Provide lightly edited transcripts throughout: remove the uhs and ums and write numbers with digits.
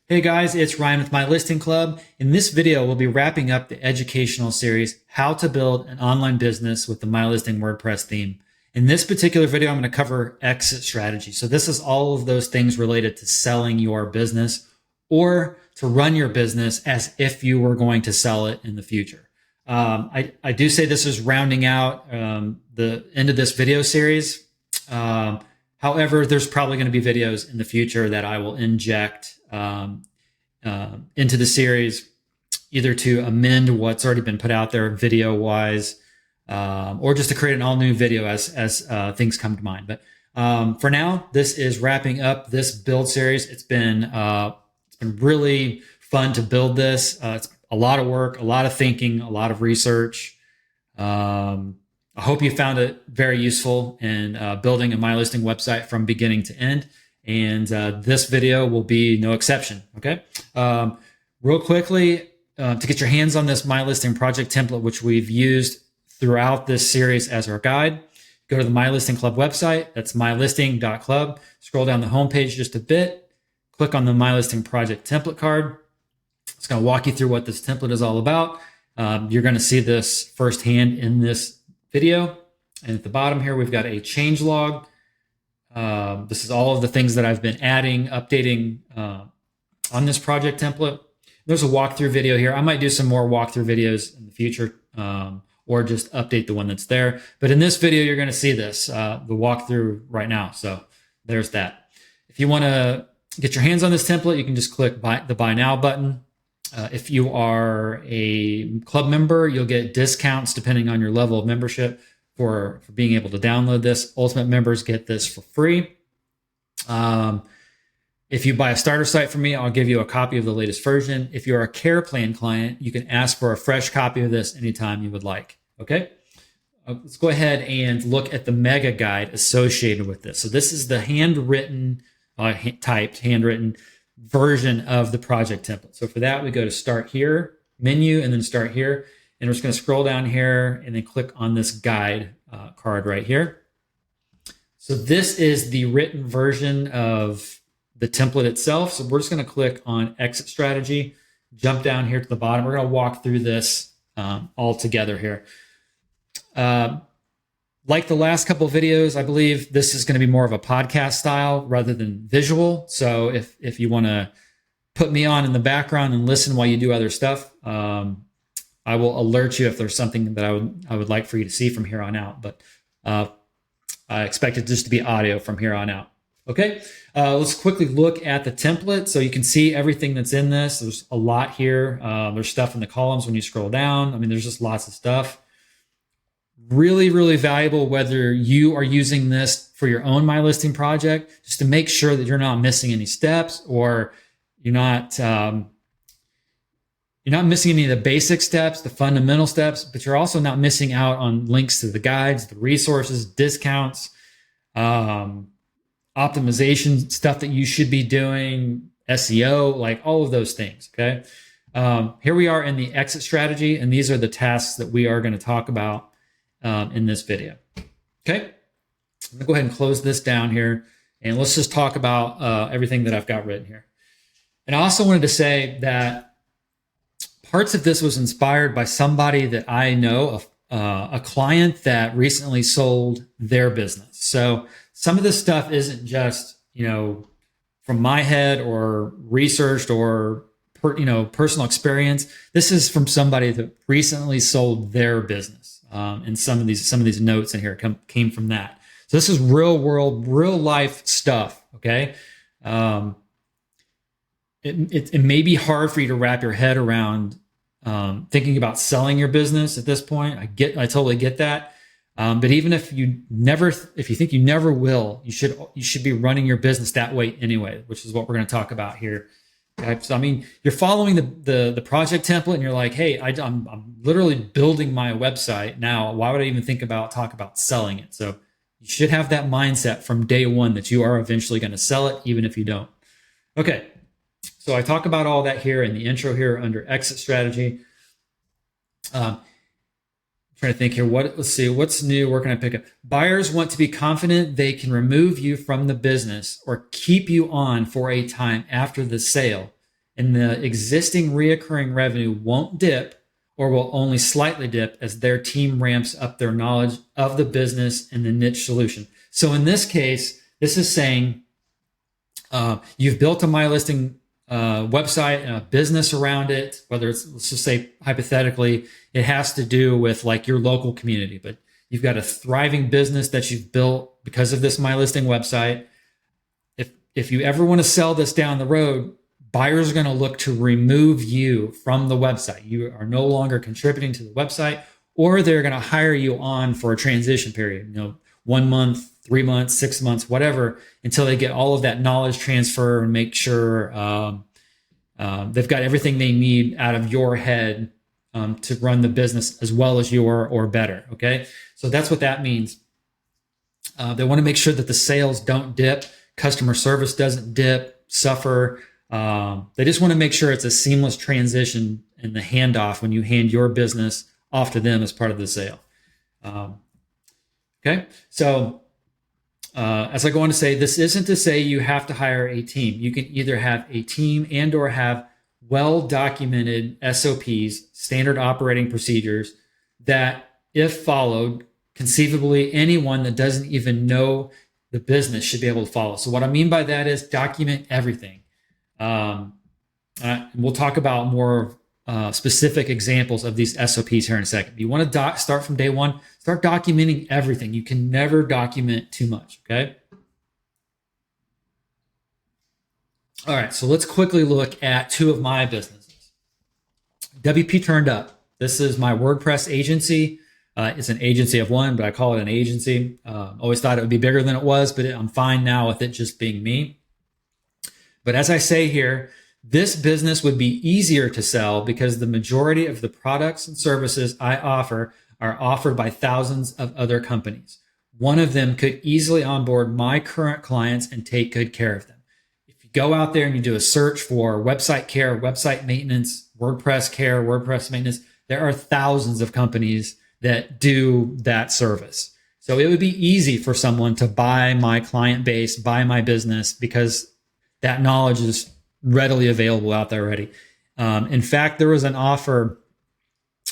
Hey guys, it's Ryan with My Listing Club. In this video, we'll be wrapping up the educational series, How to Build an Online Business with the My Listing WordPress theme. In this particular video, I'm going to cover exit strategy. So this is all of those things related to selling your business or to run your business as if you were going to sell it in the future. I do say this is rounding out the end of this video series. However, there's probably going to be videos in the future that I will inject into the series, either to amend what's already been put out there video wise, or just to create an all new video as things come to mind. But for now, this is wrapping up this build series. It's been really fun to build this. It's a lot of work, a lot of thinking, a lot of research. I hope you found it very useful in building a My Listing website from beginning to end. And this video will be no exception, okay? Real quickly, to get your hands on this My Listing project template, which we've used throughout this series as our guide, go to the My Listing Club website. That's mylisting.club. Scroll down the homepage just a bit. Click on the My Listing project template card. It's going to walk you through what this template is all about. You're going to see this firsthand in this video. And at the bottom here, we've got a change log. This is all of the things that I've been adding, updating on this project template. There's a walkthrough video here. I might do some more walkthrough videos in the future, or just update the one that's there. But in this video, you're going to see this, the walkthrough right now. So there's that. If you want to get your hands on this template, you can just click the Buy Now button. If you are a club member, you'll get discounts depending on your level of membership for being able to download this. Ultimate members get this for free. If you buy a starter site from me, I'll give you a copy of the latest version. If you're a care plan client, you can ask for a fresh copy of this anytime you would like. Okay? Let's go ahead and look at the mega guide associated with this. So this is the handwritten, handwritten version of the project template. So for that, we go to Start Here, Menu, and then Start Here. And we're just going to scroll down here and then click on this guide card right here. So this is the written version of the template itself. So we're just going to click on Exit Strategy, jump down here to the bottom. We're going to walk through this all together here. Like the last couple of videos, I believe this is going to be more of a podcast style rather than visual. So if you want to put me on in the background and listen while you do other stuff, I will alert you if there's something that I would like for you to see from here on out. But I expect it just to be audio from here on out. Okay, let's quickly look at the template so you can see everything that's in this. There's a lot here. There's stuff in the columns when you scroll down. I mean, there's just lots of stuff. Really, really valuable whether you are using this for your own My Listing project, just to make sure that you're not missing any steps, or you're not missing any of the basic steps, the fundamental steps, but you're also not missing out on links to the guides, the resources, discounts, optimization stuff that you should be doing, SEO, like all of those things, okay? Here we are in the exit strategy, and these are the tasks that we are going to talk about in this video, okay? I'm going to go ahead and close this down here, and let's just talk about everything that I've got written here. And I also wanted to say that parts of this was inspired by somebody that I know, a client that recently sold their business. So some of this stuff isn't just, from my head or researched or personal experience. This is from somebody that recently sold their business. And some of these notes in here came from that. So this is real world, real life stuff. Okay. It may be hard for you to wrap your head around thinking about selling your business at this point. I totally get that. But even if you think you never will, you should be running your business that way anyway, which is what we're going to talk about here. Okay? So I mean, you're following the project template, and you're like, hey, I'm literally building my website now. Why would I even talk about selling it? So you should have that mindset from day one that you are eventually going to sell it, even if you don't. Okay. So I talk about all that here in the intro here under exit strategy. Trying to think here. Let's see. What's new? Where can I pick up? Buyers want to be confident they can remove you from the business or keep you on for a time after the sale and the existing reoccurring revenue won't dip or will only slightly dip as their team ramps up their knowledge of the business and the niche solution. So in this case, this is saying you've built a MyListing website and a business around it, whether it's, let's just say hypothetically, it has to do with like your local community, but you've got a thriving business that you've built because of this MyListing website. If you ever want to sell this down the road, buyers are going to look to remove you from the website. You are no longer contributing to the website, or they're going to hire you on for a transition period, 1 month, 3 months, 6 months, whatever, until they get all of that knowledge transfer and make sure they've got everything they need out of your head to run the business as well as or better. Okay. So that's what that means. They want to make sure that the sales don't dip, customer service doesn't dip, suffer. They just want to make sure it's a seamless transition in the handoff when you hand your business off to them as part of the sale. Okay. So as I go on to say, this isn't to say you have to hire a team. You can either have a team and or have well-documented SOPs, standard operating procedures, that if followed, conceivably anyone that doesn't even know the business should be able to follow. So what I mean by that is document everything. We'll talk about more specific examples of these SOPs here in a second. You want to start from day one, start documenting everything. You can never document too much, okay? All right, so let's quickly look at two of my businesses. WP Turned Up. This is my WordPress agency. It's an agency of one, but I call it an agency. Always thought it would be bigger than it was, but I'm fine now with it just being me. But as I say here, this business would be easier to sell because the majority of the products and services I offer are offered by thousands of other companies. One of them could easily onboard my current clients and take good care of them. If you go out there and you do a search for website care, website maintenance, WordPress care, WordPress maintenance, there are thousands of companies that do that service. So it would be easy for someone to buy my client base, buy my business, because that knowledge is readily available out there already. In fact, there was an offer,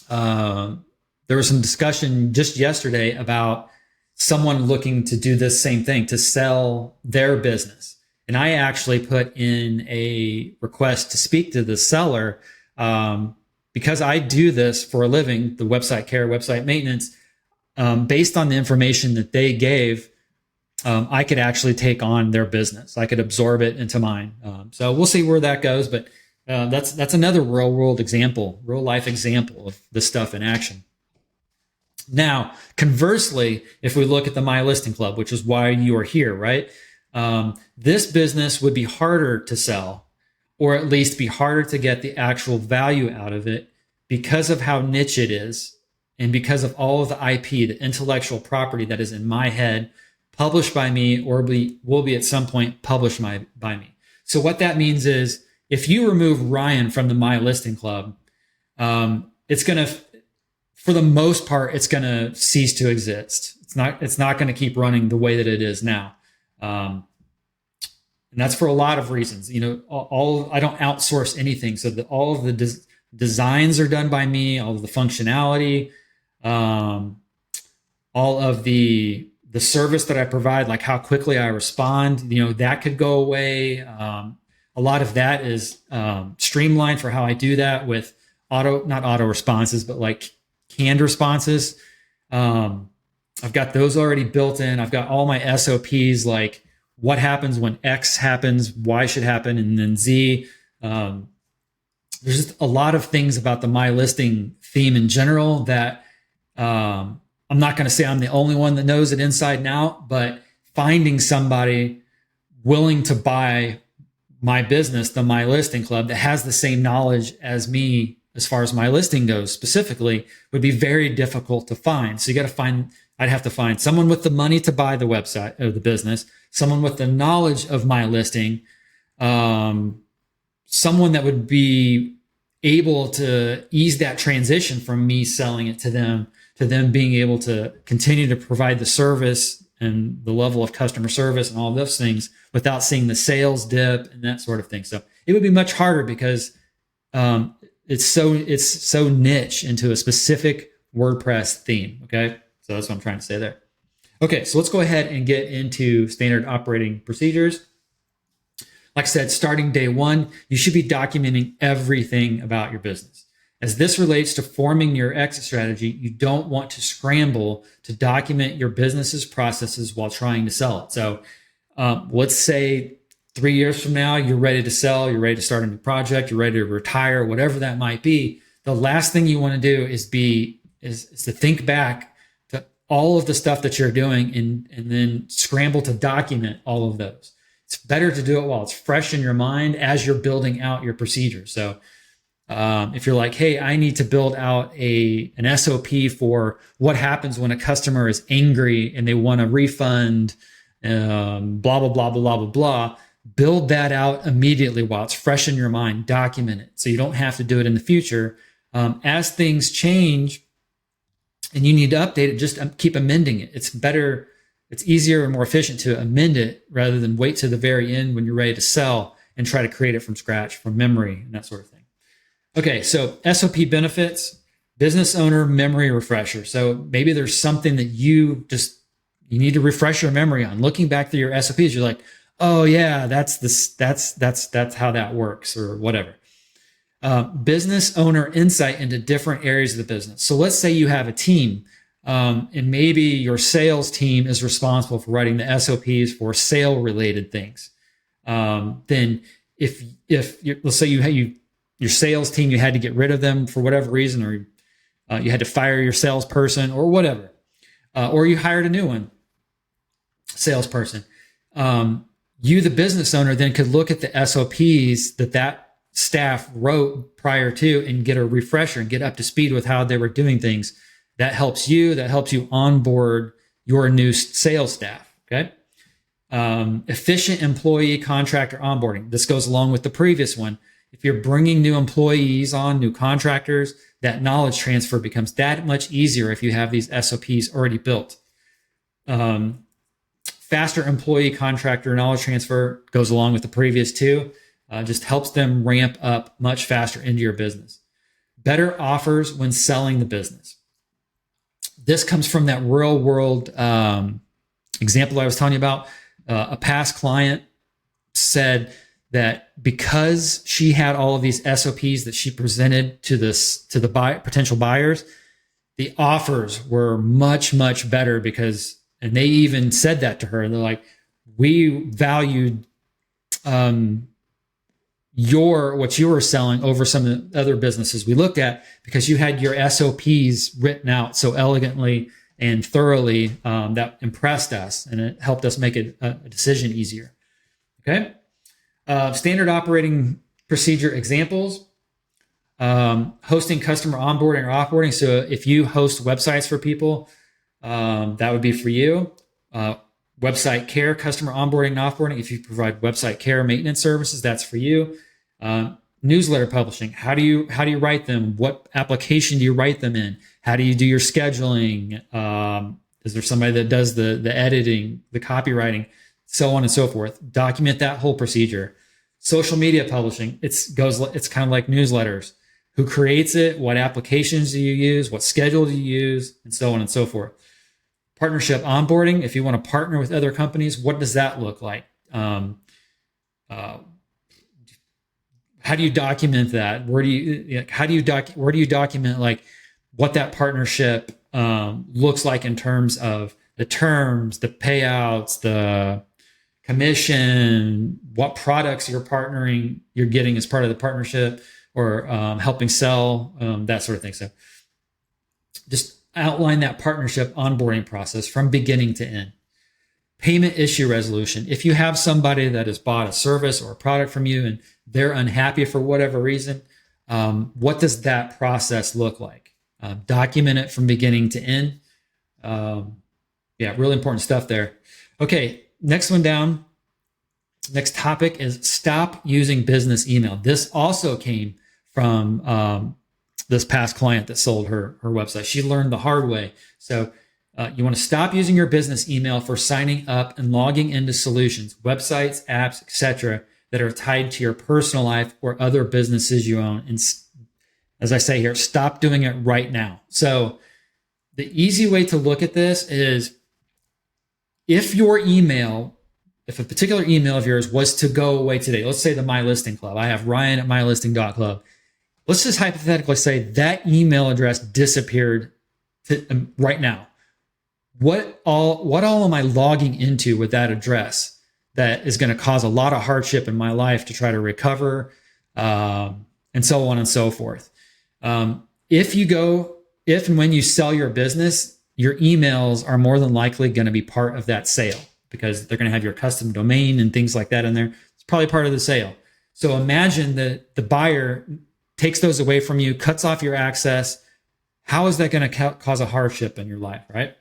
there was some discussion just yesterday about someone looking to do this same thing, to sell their business. And I actually put in a request to speak to the seller because I do this for a living, the website care, website maintenance. Based on the information that they gave, I could actually take on their business. I could absorb it into mine. So we'll see where that goes. But that's another real world example, real life example of this stuff in action. Now, conversely, if we look at the MyListing Club, which is why you are here, right? This business would be harder to sell, or at least be harder to get the actual value out of it because of how niche it is and because of all of the IP, the intellectual property that is in my head, published by me, or will be at some point published by me. So what that means is if you remove Ryan from the MyListing Club, it's going to, for the most part, it's going to cease to exist. It's not going to keep running the way that it is now. And that's for a lot of reasons. I don't outsource anything. So all of the designs are done by me, all of the functionality, all of the service that I provide, like how quickly I respond, that could go away. A lot of that is streamlined for how I do that with not auto responses, but like canned responses. I've got those already built in. I've got all my SOPs, like what happens when X happens, Y should happen, and then Z. There's just a lot of things about the MyListing theme in general that I'm not going to say I'm the only one that knows it inside and out, but finding somebody willing to buy my business, the MyListing Club, that has the same knowledge as me as far as MyListing goes specifically, would be very difficult to find. So I'd have to find someone with the money to buy the website or the business, someone with the knowledge of MyListing, someone that would be able to ease that transition from me selling it to them being able to continue to provide the service and the level of customer service and all those things without seeing the sales dip and that sort of thing. So It would be much harder because it's so niche into a specific WordPress theme. Okay, so that's what I'm trying to say there. Okay, so let's go ahead and get into standard operating procedures. Like I said, starting day one, you should be documenting everything about your business. As this relates to forming your exit strategy, you don't want to scramble to document your business's processes while trying to sell it. So let's say 3 years from now, you're ready to sell, you're ready to start a new project, you're ready to retire, whatever that might be. The last thing you want to do is to think back to all of the stuff that you're doing and then scramble to document all of those. It's better to do it while it's fresh in your mind as you're building out your procedure. So if you're like, hey, I need to build out an SOP for what happens when a customer is angry and they want a refund, blah, blah, blah, blah, blah, blah, build that out immediately while it's fresh in your mind, document it. So you don't have to do it in the future. As things change and you need to update it, just keep amending it. It's better. It's easier and more efficient to amend it rather than wait to the very end when you're ready to sell and try to create it from scratch, from memory, and that sort of thing. Okay, so SOP benefits, business owner memory refresher. So maybe there's something that you need to refresh your memory on. Looking back through your SOPs, you're like, oh yeah, that's how that works, or whatever. Business owner insight into different areas of the business. So let's say you have a team. And maybe your sales team is responsible for writing the SOPs for sale related things. Then if let's say your sales team, you had to get rid of them for whatever reason, or you had to fire your salesperson or whatever, or you hired a new one, salesperson. You, the business owner, then could look at the SOPs that staff wrote prior to and get a refresher and get up to speed with how they were doing things. That helps you onboard your new sales staff. Okay. Efficient employee contractor onboarding. This goes along with the previous one. If you're bringing new employees on, new contractors, that knowledge transfer becomes that much easier if you have these SOPs already built. Faster employee contractor knowledge transfer goes along with the previous two. Just helps them ramp up much faster into your business. Better offers when selling the business. This comes from that real world example I was telling you about. A past client said that because she had all of these SOPs that she presented to the potential buyers, the offers were much, much better and they even said that to her. They're like, we valued what you were selling over some of the other businesses we looked at because you had your SOPs written out so elegantly and thoroughly that impressed us, and it helped us make a decision easier. Okay. Standard operating procedure examples. Hosting customer onboarding or offboarding. So if you host websites for people, that would be for you. Website care, customer onboarding and offboarding. If you provide website care maintenance services, that's for you. Newsletter publishing. How do you write them? What application do you write them in? How do you do your scheduling? Is there somebody that does the editing, the copywriting, so on and so forth? Document that whole procedure. Social media publishing. It's kind of like newsletters. Who creates it? What applications do you use? What schedule do you use? And so on and so forth. Partnership onboarding. If you want to partner with other companies, what does that look like? How do you document that? Where do you document like what that partnership looks like in terms of the terms, the payouts, the commission, what products you're getting as part of the partnership, or helping sell, that sort of thing. So just outline that partnership onboarding process from beginning to end. Payment issue resolution. If you have somebody that has bought a service or a product from you and they're unhappy for whatever reason, what does that process look like? Document it from beginning to end. Really important stuff there. Okay, next one down. Next topic is stop using business email. This also came from this past client that sold her website. She learned the hard way. So you want to stop using your business email for signing up and logging into solutions, websites, apps, etc., that are tied to your personal life or other businesses you own. And as I say here, stop doing it right now. So the easy way to look at this is if a particular email of yours was to go away today, let's say the MyListing Club. I have Ryan at mylisting.club. Let's just hypothetically say that email address disappeared right now. What all am I logging into with that address that is going to cause a lot of hardship in my life to try to recover, and so on and so forth. If and when you sell your business, your emails are more than likely going to be part of that sale because they're going to have your custom domain and things like that in there. It's probably part of the sale. So imagine that the buyer takes those away from you, cuts off your access. How is that going to cause a hardship in your life, right?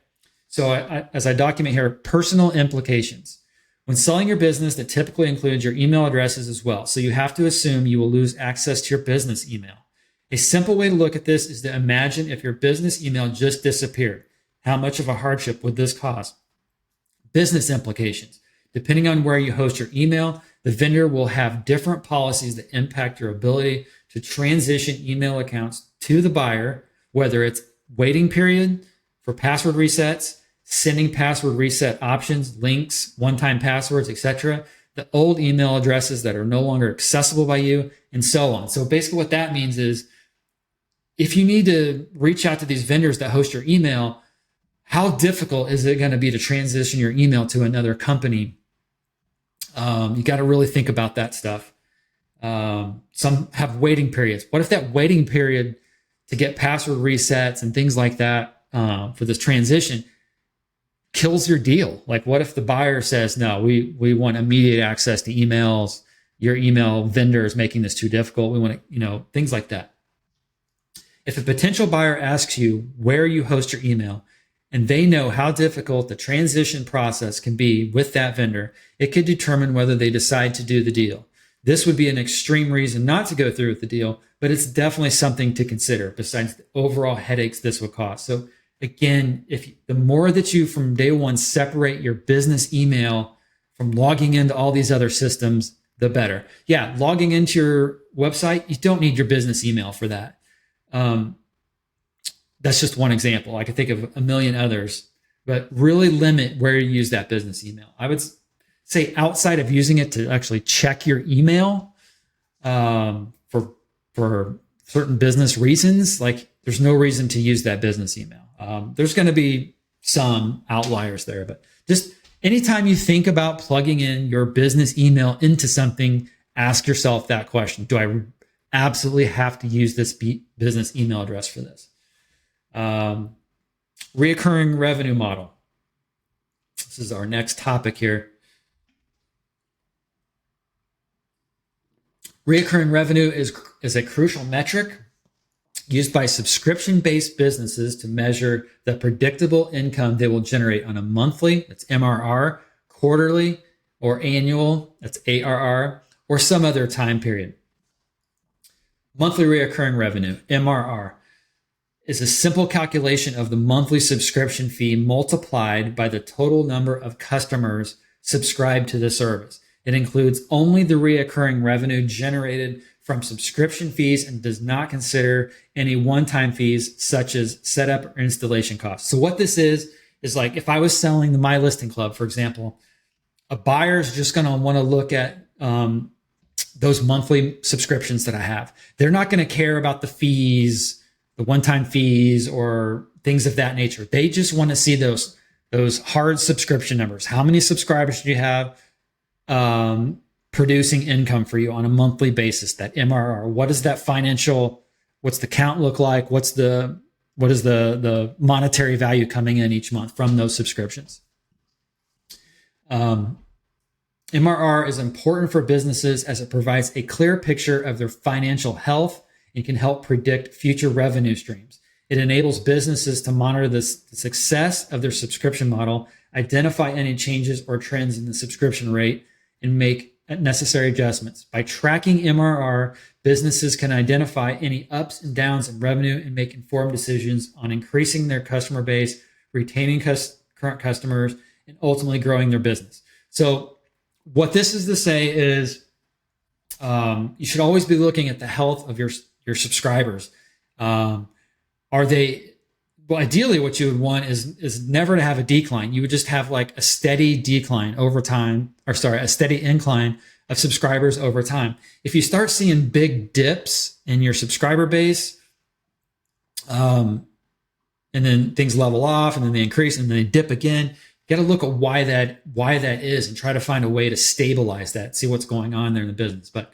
So as I document here, personal implications. When selling your business, that typically includes your email addresses as well. So you have to assume you will lose access to your business email. A simple way to look at this is to imagine if your business email just disappeared. How much of a hardship would this cause? Business implications. Depending on where you host your email, the vendor will have different policies that impact your ability to transition email accounts to the buyer, whether it's waiting period for password resets, sending password reset options, links, one-time passwords, etc., the old email addresses that are no longer accessible by you, and so on. So basically what that means is if you need to reach out to these vendors that host your email, how difficult is it going to be to transition your email to another company? You got to really think about that stuff. Some have waiting periods. What if that waiting period to get password resets and things like that for this transition kills your deal? Like what if the buyer says, no, we want immediate access to emails. Your email vendor is making this too difficult. We want to, things like that. If a potential buyer asks you where you host your email and they know how difficult the transition process can be with that vendor, it could determine whether they decide to do the deal. This would be an extreme reason not to go through with the deal, but it's definitely something to consider besides the overall headaches this would cause. So again, the more that you from day one separate your business email from logging into all these other systems, the better. Yeah, logging into your website, you don't need your business email for that. That's just one example. I could think of a million others, but really limit where you use that business email. I would say outside of using it to actually check your email for certain business reasons, like there's no reason to use that business email. There's going to be some outliers there, but just anytime you think about plugging in your business email into something, ask yourself that question. Do I absolutely have to use this business email address for this? Reoccurring revenue model. This is our next topic here. Reoccurring revenue is a crucial metric used by subscription-based businesses to measure the predictable income they will generate on a monthly, that's MRR, quarterly, or annual, that's ARR, or some other time period. Monthly reoccurring revenue, MRR, is a simple calculation of the monthly subscription fee multiplied by the total number of customers subscribed to the service. It includes only the reoccurring revenue generated from subscription fees and does not consider any one-time fees such as setup or installation costs. So what this is like if I was selling the MyListing Club, for example, a buyer is just going to want to look at those monthly subscriptions that I have. They're not going to care about the fees, the one-time fees or things of that nature. They just want to see those hard subscription numbers. How many subscribers do you have producing income for you on a monthly basis, that MRR? What is that what's the count look like? What is the monetary value coming in each month from those subscriptions? MRR is important for businesses as it provides a clear picture of their financial health and can help predict future revenue streams. It enables businesses to monitor the success of their subscription model, identify any changes or trends in the subscription rate, and make necessary adjustments. By tracking MRR, businesses can identify any ups and downs in revenue and make informed decisions on increasing their customer base, retaining current customers, and ultimately growing their business. So what this is to say is You should always be looking at the health of your subscribers. Are they, well, ideally what you would want is never to have a decline. You would just have like a steady decline over time, or sorry, a steady incline of subscribers over time. If you start seeing big dips in your subscriber base, and then things level off and then they increase and then they dip again, you got to look at why that is and try to find a way to stabilize that, see what's going on there in the business. But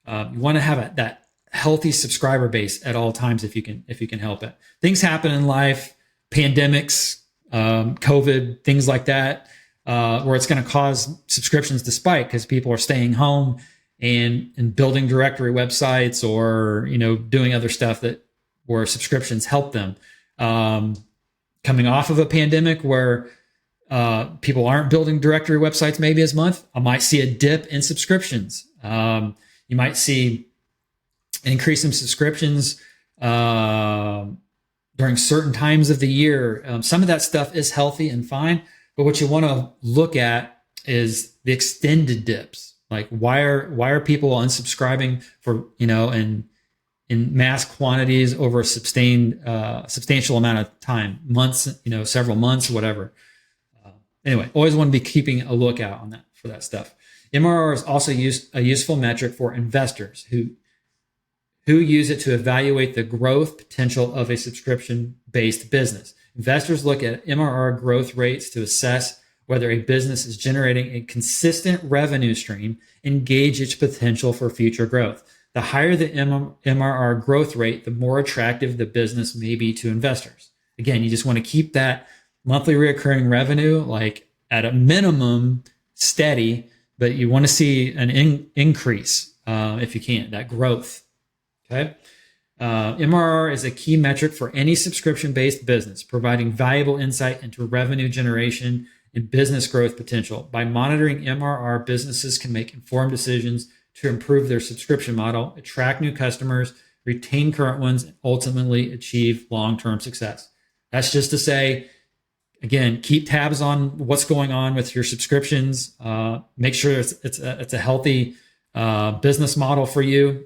you want to have that healthy subscriber base at all times if you can help it. Things happen in life, pandemics, COVID, things like that, where it's going to cause subscriptions to spike because people are staying home and building directory websites or doing other stuff that where subscriptions help them. Coming off of a pandemic where people aren't building directory websites maybe as much, I might see a dip in subscriptions. You might see an increase in subscriptions during certain times of the year. Some of that stuff is healthy and fine, but what you want to look at is the extended dips. Like why are people unsubscribing for in mass quantities over a substantial amount of time, months, several months, whatever. Anyway, always want to be keeping a lookout on that for that stuff. MRR is also a useful metric for investors who use it to evaluate the growth potential of a subscription-based business. Investors look at MRR growth rates to assess whether a business is generating a consistent revenue stream and gauge its potential for future growth. The higher the MRR growth rate, the more attractive the business may be to investors. Again, you just want to keep that monthly recurring revenue like at a minimum steady, but you want to see an increase if you can, that growth. Okay. MRR is a key metric for any subscription-based business, providing valuable insight into revenue generation and business growth potential. By monitoring MRR, businesses can make informed decisions to improve their subscription model, attract new customers, retain current ones, and ultimately achieve long-term success. That's just to say, again, keep tabs on what's going on with your subscriptions. Make sure it's a healthy business model for you,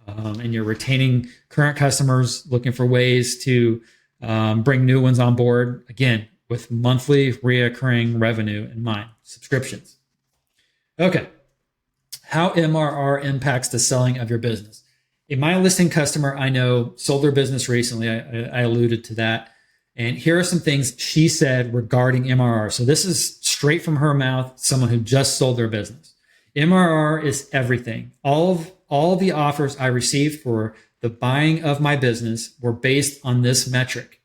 and you're retaining current customers, looking for ways to bring new ones on board. Again, with monthly reoccurring revenue in mind, subscriptions. Okay. How MRR impacts the selling of your business. A MyListing customer I know sold their business recently. I alluded to that. And here are some things she said regarding MRR. So this is straight from her mouth, someone who just sold their business. MRR is everything. All the offers I received for the buying of my business were based on this metric.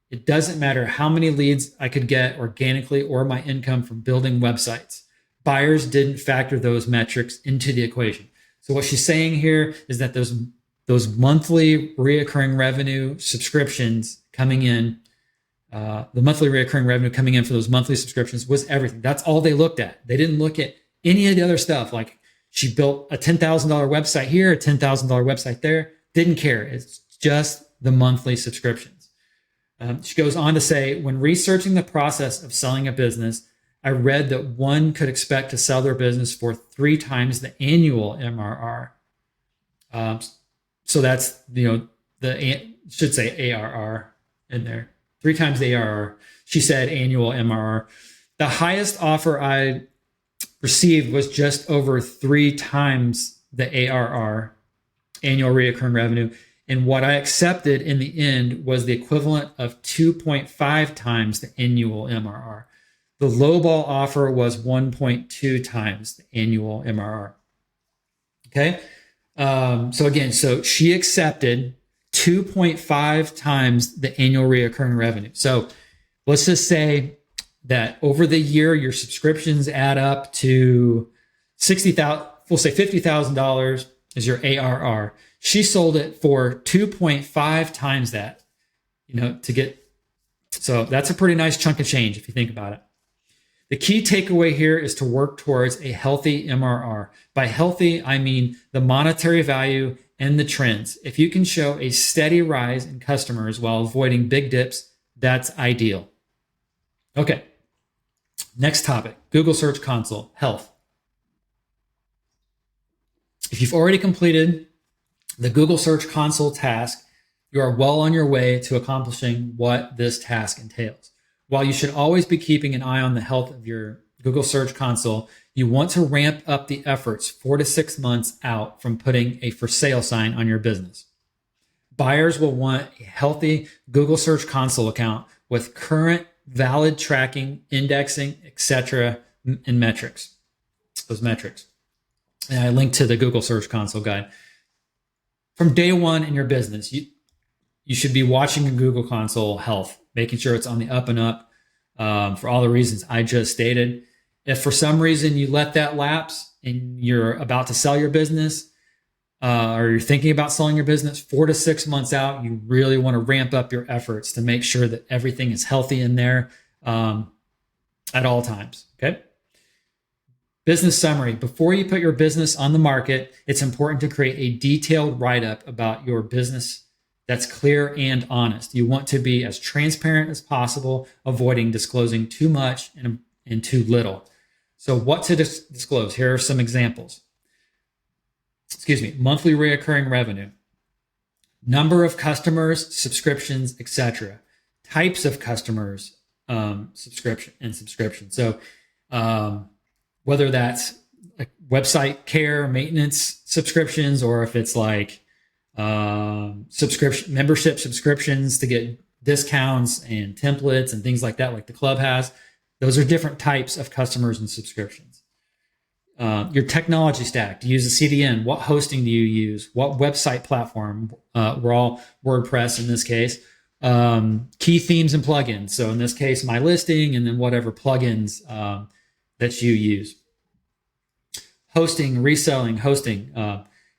It doesn't matter how many leads I could get organically or my income from building websites. Buyers didn't factor those metrics into the equation. So what she's saying here is that those monthly reoccurring revenue subscriptions coming in, the monthly reoccurring revenue coming in for those monthly subscriptions was everything. That's all they looked at. They didn't look at any of the other stuff. Like she built a $10,000 website here, a $10,000 website there. Didn't care. It's just the monthly subscriptions. She goes on to say, when researching the process of selling a business, I read that one could expect to sell their business for 3 times the annual MRR. So that's, should say ARR in there. 3 times the ARR. She said annual MRR. The highest offer I received was just over 3 times the ARR, annual recurring revenue. And what I accepted in the end was the equivalent of 2.5 times the annual MRR. The lowball offer was 1.2 times the annual MRR. Okay. So she accepted 2.5 times the annual recurring revenue. So let's just say that over the year, your subscriptions add up to $60,000, we'll say $50,000 is your ARR. She sold it for 2.5 times that, so that's a pretty nice chunk of change if you think about it. The key takeaway here is to work towards a healthy MRR. By healthy, I mean the monetary value and the trends. If you can show a steady rise in customers while avoiding big dips, that's ideal. Okay. Next topic, Google Search Console, health. If you've already completed the Google Search Console task, you are well on your way to accomplishing what this task entails. While you should always be keeping an eye on the health of your Google Search Console, you want to ramp up the efforts 4 to 6 months out from putting a for sale sign on your business. Buyers will want a healthy Google Search Console account with current, valid tracking, indexing, etc., and metrics. Those metrics. And I linked to the Google Search Console guide. From day one in your business, you should be watching your Google Console health, making sure it's on the up and up for all the reasons I just stated. If for some reason you let that lapse and you're about to sell your business or you're thinking about selling your business 4 to 6 months out, you really want to ramp up your efforts to make sure that everything is healthy in there at all times. Okay. Business summary. Before you put your business on the market, it's important to create a detailed write-up about your business that's clear and honest. You want to be as transparent as possible, avoiding disclosing too much and too little. So what to disclose? Here are some examples. Monthly recurring revenue, number of customers, subscriptions, etc. Types of customers, subscription. So whether that's like website care, maintenance subscriptions, or if it's like membership subscriptions to get discounts and templates and things like that, like the club has. Those are different types of customers and subscriptions. Your technology stack. Do you use a CDN? What hosting do you use? What website platform? We're all WordPress in this case. Key themes and plugins. So in this case, MyListing, and then whatever plugins that you use. Hosting, reselling, hosting.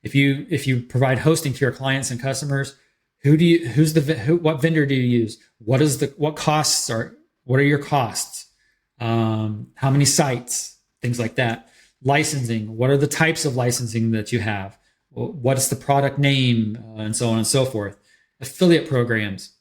If you provide hosting to your clients and customers, what vendor do you use? What are your costs? How many sites? Things like that. Licensing. What are the types of licensing that you have? What is the product name? And so on and so forth. Affiliate programs.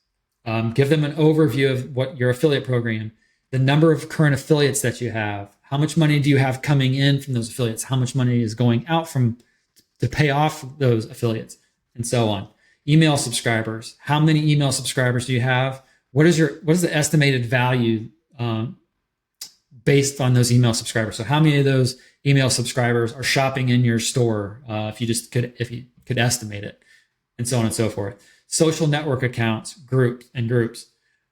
Give them an overview of what your affiliate program, the number of current affiliates that you have. How much money do you have coming in from those affiliates? How much money is going out to pay off those affiliates, and so on. Email subscribers. How many email subscribers do you have? What is the estimated value based on those email subscribers? So how many of those email subscribers are shopping in your store? If you could estimate it, and so on and so forth. Social network accounts, groups.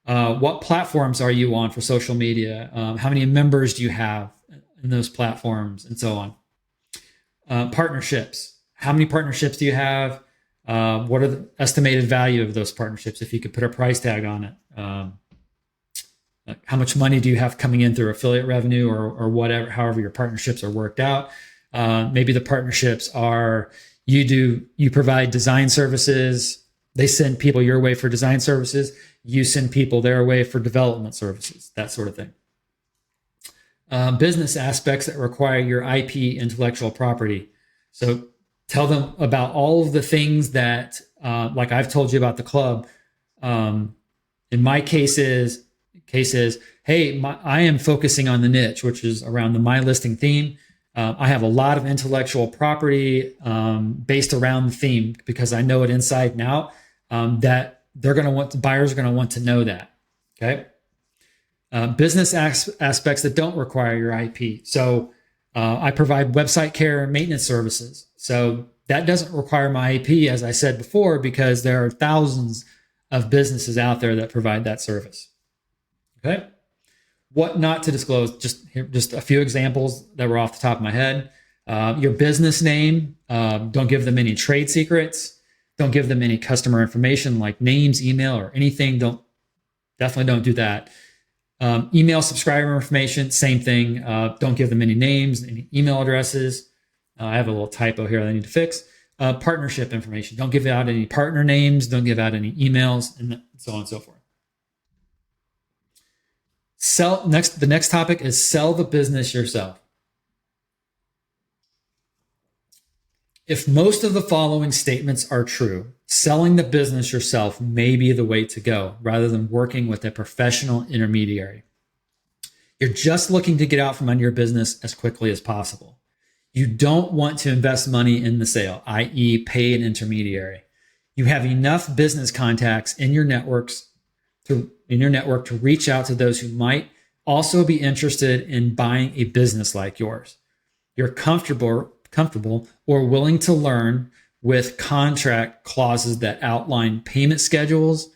What platforms are you on for social media? How many members do you have in those platforms, and so on. Partnerships. How many partnerships do you have? What are the estimated value of those partnerships? If you could put a price tag on it. How much money do you have coming in through affiliate revenue or whatever, however your partnerships are worked out? Maybe the partnerships are you provide design services. They send people your way for design services. You send people their way for development services, that sort of thing. Business aspects that require your IP, intellectual property. So tell them about all of the things that, like I've told you about the club. In my case is, hey, I am focusing on the niche, which is around the MyListing theme. I have a lot of intellectual property based around the theme because I know it inside and out. That buyers are going to want to know that. Okay. Business aspects that don't require your IP. So I provide website care and maintenance services. So that doesn't require my IP, as I said before, because there are thousands of businesses out there that provide that service. Okay. What not to disclose, just a few examples that were off the top of my head. Your business name, don't give them any trade secrets. Don't give them any customer information like names, email, or anything. Definitely don't do that. Email subscriber information, same thing. Don't give them any names, any email addresses. I have a little typo here that I need to fix. Partnership information. Don't give out any partner names. Don't give out any emails, and so on and so forth. The next topic is sell the business yourself. If most of the following statements are true, selling the business yourself may be the way to go rather than working with a professional intermediary. You're just looking to get out from under your business as quickly as possible. You don't want to invest money in the sale, i.e. pay an intermediary. You have enough business contacts in your network to reach out to those who might also be interested in buying a business like yours. You're comfortable or willing to learn with contract clauses that outline payment schedules,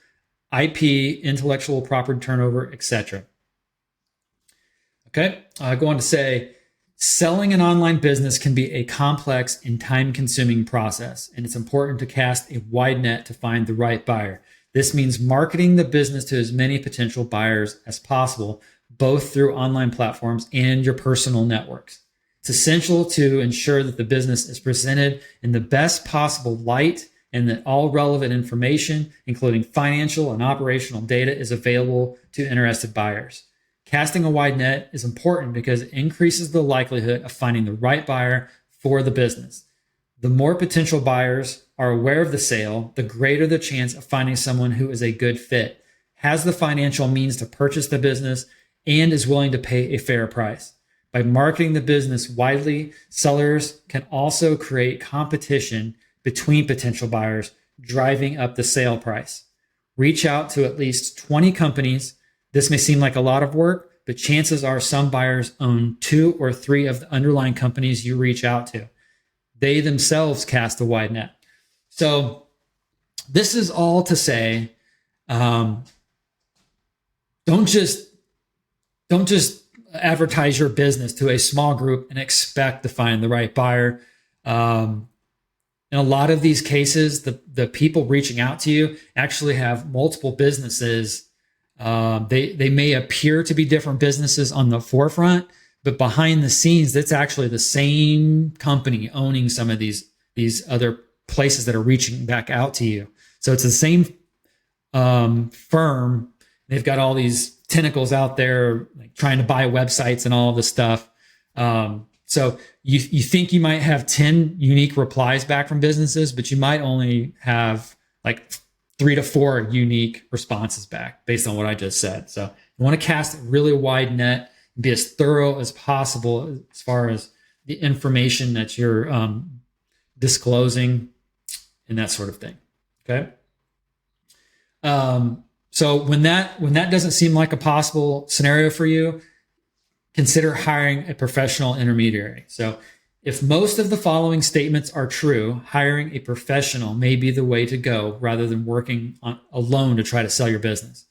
IP, intellectual property turnover, etc. Okay, I go on to say, selling an online business can be a complex and time-consuming process, and it's important to cast a wide net to find the right buyer. This means marketing the business to as many potential buyers as possible, both through online platforms and your personal networks. It's essential to ensure that the business is presented in the best possible light and that all relevant information, including financial and operational data, is available to interested buyers. Casting a wide net is important because it increases the likelihood of finding the right buyer for the business. The more potential buyers are aware of the sale, the greater the chance of finding someone who is a good fit, has the financial means to purchase the business, and is willing to pay a fair price. By marketing the business widely, sellers can also create competition between potential buyers, driving up the sale price. Reach out to at least 20 companies. This may seem like a lot of work, but chances are some buyers own 2 or 3 of the underlying companies you reach out to. They themselves cast a wide net. So this is all to say, don't just advertise your business to a small group and expect to find the right buyer. In a lot of these cases, the people reaching out to you actually have multiple businesses. They may appear to be different businesses on the forefront, but behind the scenes, that's actually the same company owning some of these other places that are reaching back out to you. So it's the same firm. They've got all these tentacles out there, like trying to buy websites and all of this stuff. So you think you might have 10 unique replies back from businesses, but you might only have like 3 to 4 unique responses back based on what I just said. So you want to cast a really wide net and be as thorough as possible as far as the information that you're disclosing and that sort of thing. Okay. So when that doesn't seem like a possible scenario for you, consider hiring a professional intermediary. So if most of the following statements are true, hiring a professional may be the way to go rather than working alone to try to sell your business.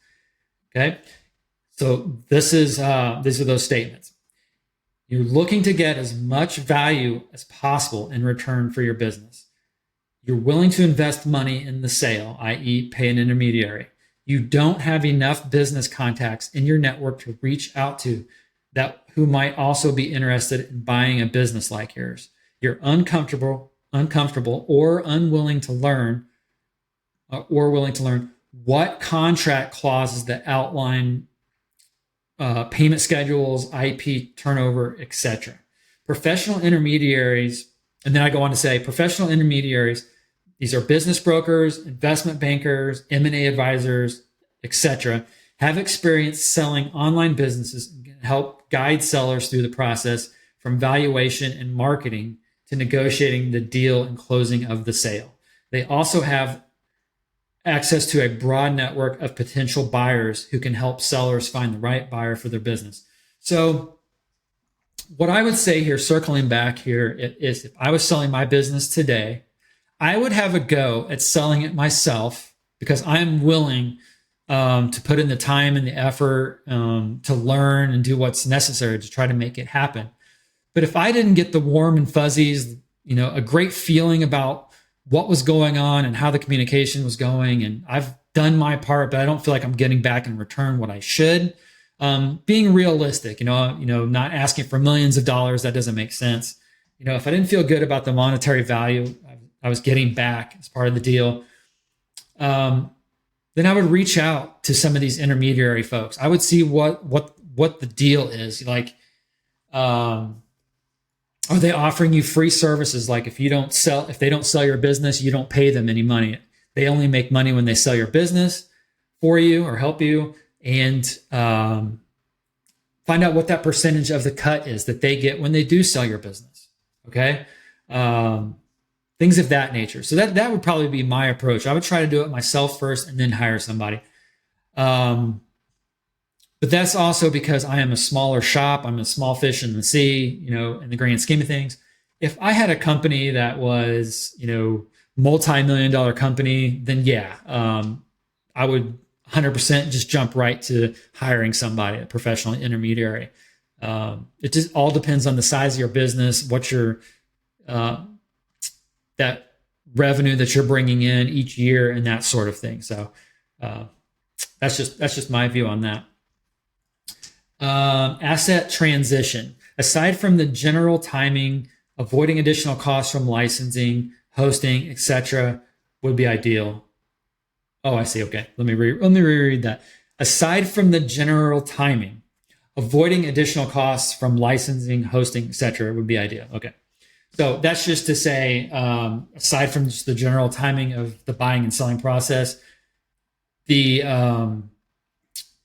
Okay. So these are those statements. You're looking to get as much value as possible in return for your business. You're willing to invest money in the sale, i.e. pay an intermediary. You don't have enough business contacts in your network to reach out to that who might also be interested in buying a business like yours. You're uncomfortable or unwilling to learn what contract clauses that outline payment schedules, IP turnover, etc. Professional intermediaries, and then I go on to say professional intermediaries, these are business brokers, investment bankers, M&A advisors, etc., have experience selling online businesses and can help guide sellers through the process from valuation and marketing to negotiating the deal and closing of the sale. They also have access to a broad network of potential buyers who can help sellers find the right buyer for their business. So what I would say here, circling back here, is if I was selling my business today, I would have a go at selling it myself because I'm willing to put in the time and the effort to learn and do what's necessary to try to make it happen. But if I didn't get the warm and fuzzies, a great feeling about what was going on and how the communication was going, and I've done my part, but I don't feel like I'm getting back in return what I should. Being realistic, not asking for millions of dollars, that doesn't make sense. If I didn't feel good about the monetary value I was getting back as part of the deal, then I would reach out to some of these intermediary folks. I would see what the deal is. Like, are they offering you free services? Like if they don't sell your business, you don't pay them any money. They only make money when they sell your business for you or help you, and find out what that percentage of the cut is that they get when they do sell your business. Okay. Things of that nature. So that would probably be my approach. I would try to do it myself first and then hire somebody. Um, but that's also because I am a smaller shop. I'm a small fish in the sea, in the grand scheme of things. If I had a company that was, multi-million dollar company, then yeah, I would 100% just jump right to hiring somebody, a professional intermediary. It just all depends on the size of your business, what your that revenue that you're bringing in each year, and that sort of thing. So uh, that's just my view on that. Asset transition. Aside from the general timing, avoiding additional costs from licensing, hosting, etc., would be ideal. Oh, I see. Okay, let me reread that. Aside from the general timing, avoiding additional costs from licensing, hosting, etc., would be ideal. Okay, so that's just to say, aside from just the general timing of the buying and selling process, the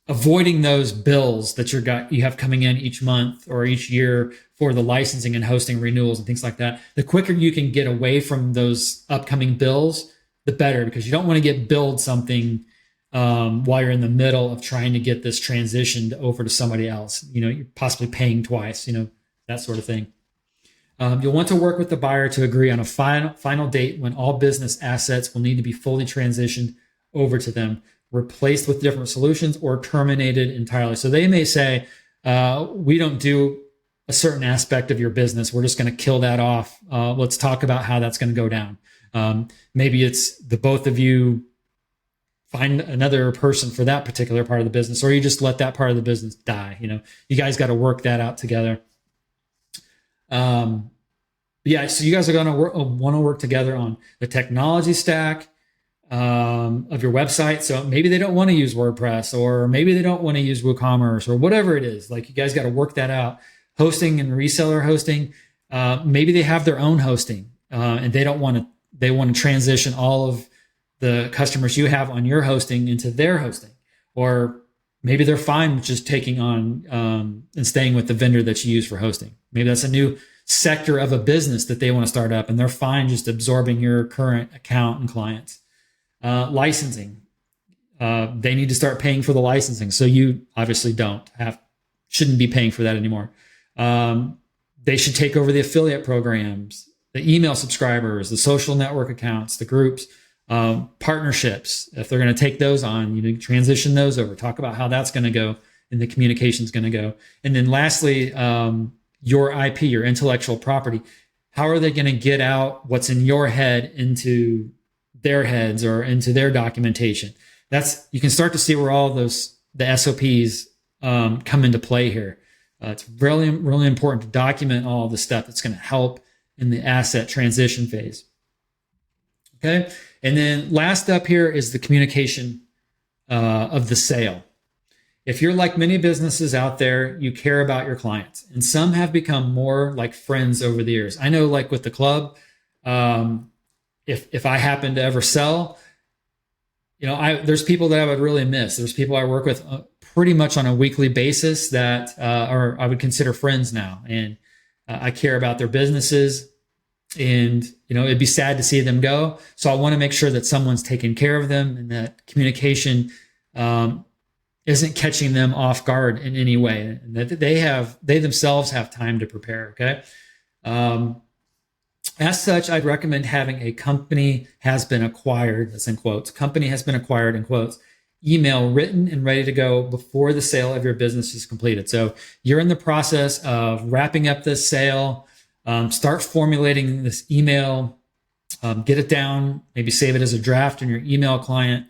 avoiding those bills that you have coming in each month or each year for the licensing and hosting renewals and things like that. The quicker you can get away from those upcoming bills, the better, because you don't want to get billed something while you're in the middle of trying to get this transitioned over to somebody else. You're possibly paying twice. That sort of thing. You'll want to work with the buyer to agree on a final date when all business assets will need to be fully transitioned over to them, replaced with different solutions, or terminated entirely. So they may say, we don't do a certain aspect of your business. We're just going to kill that off. Let's talk about how that's going to go down. Maybe it's the both of you find another person for that particular part of the business, or you just let that part of the business die. You guys got to work that out together. Yeah, so you guys are going to want to work together on the technology stack of your website. So maybe they don't want to use WordPress, or maybe they don't want to use WooCommerce, or whatever it is. Like, you guys got to work that out. Hosting and reseller hosting. Maybe they have their own hosting, and they don't want to. They want to transition all of the customers you have on your hosting into their hosting, or maybe they're fine with just taking on and staying with the vendor that you use for hosting. Maybe that's a new sector of a business that they want to start up, and they're fine just absorbing your current account and clients. Licensing. They need to start paying for the licensing. So you obviously shouldn't be paying for that anymore. They should take over the affiliate programs, the email subscribers, the social network accounts, the groups, partnerships. If they're going to take those on, you need to transition those over. Talk about how that's going to go and the communication is going to go. And then lastly, your IP, your intellectual property. How are they going to get out what's in your head into their heads or into their documentation? You can start to see where all the SOPs come into play here. It's really, really important to document all of the stuff that's going to help in the asset transition phase. Okay. And then last up here is the communication of the sale. If you're like many businesses out there, you care about your clients, and some have become more like friends over the years. I know, like with the club, if I happen to ever sell, there's people that I would really miss. There's people I work with pretty much on a weekly basis that are I would consider friends now, and I care about their businesses. And it'd be sad to see them go. So I want to make sure that someone's taking care of them, and that communication isn't catching them off guard in any way, and that they themselves have time to prepare. Okay. As such, I'd recommend having a company has been acquired, that's in quotes, company has been acquired in quotes, email written and ready to go before the sale of your business is completed. So you're in the process of wrapping up this sale. Start formulating this email, get it down, maybe save it as a draft in your email client.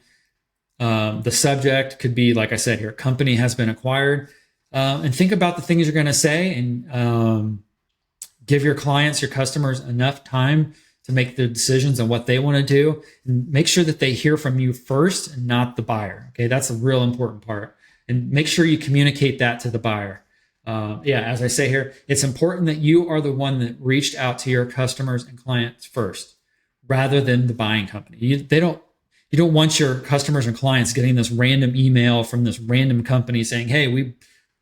The subject could be, like I said here, company has been acquired. And think about the things you're going to say, and give your clients, your customers, enough time to make the decisions on what they want to do. And make sure that they hear from you first and not the buyer. Okay, that's a real important part. And make sure you communicate that to the buyer. As I say here, it's important that you are the one that reached out to your customers and clients first, rather than the buying company. You don't want your customers and clients getting this random email from this random company saying, "Hey,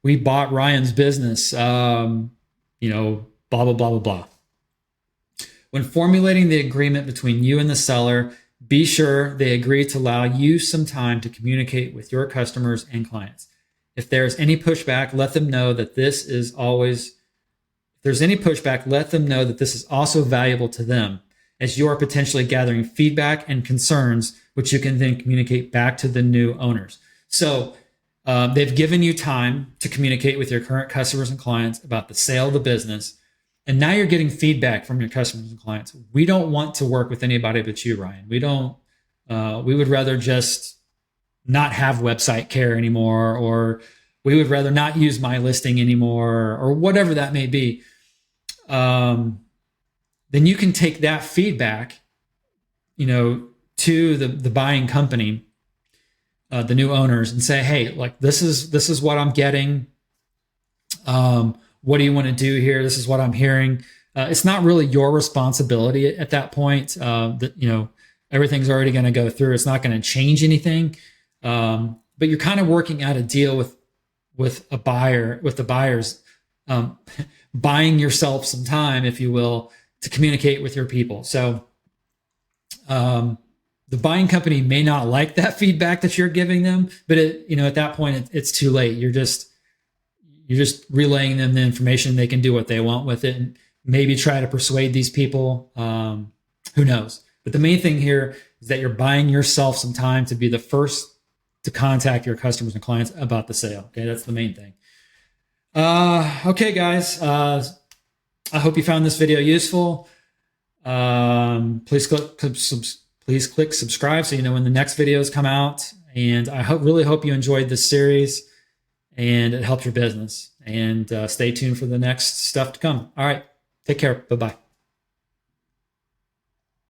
we bought Ryan's business." Blah blah blah blah blah. When formulating the agreement between you and the seller, be sure they agree to allow you some time to communicate with your customers and clients. If there's any pushback, let them know that this is always, if there's any pushback, let them know that this is also valuable to them, as you are potentially gathering feedback and concerns, which you can then communicate back to the new owners. So they've given you time to communicate with your current customers and clients about the sale of the business. And now you're getting feedback from your customers and clients. We don't want to work with anybody but you, Ryan. We don't, we would rather just not have website care anymore, or we would rather not use MyListing anymore, or whatever that may be. Then you can take that feedback, to the buying company, the new owners, and say, hey, like this is what I'm getting. What do you want to do here? This is what I'm hearing. It's not really your responsibility at that point. That everything's already going to go through. It's not going to change anything. But you're kind of working out a deal with the buyers, buying yourself some time, if you will, to communicate with your people. So the buying company may not like that feedback that you're giving them, but at that point it's too late. You're just relaying them the information. They can do what they want with it, and maybe try to persuade these people. Who knows? But the main thing here is that you're buying yourself some time to be the first to contact your customers and clients about the sale. Okay, that's the main thing. Okay, guys. I hope you found this video useful. Please click subscribe so you know when the next videos come out. And I really hope you enjoyed this series and it helped your business. And stay tuned for the next stuff to come. All right. Take care. Bye-bye.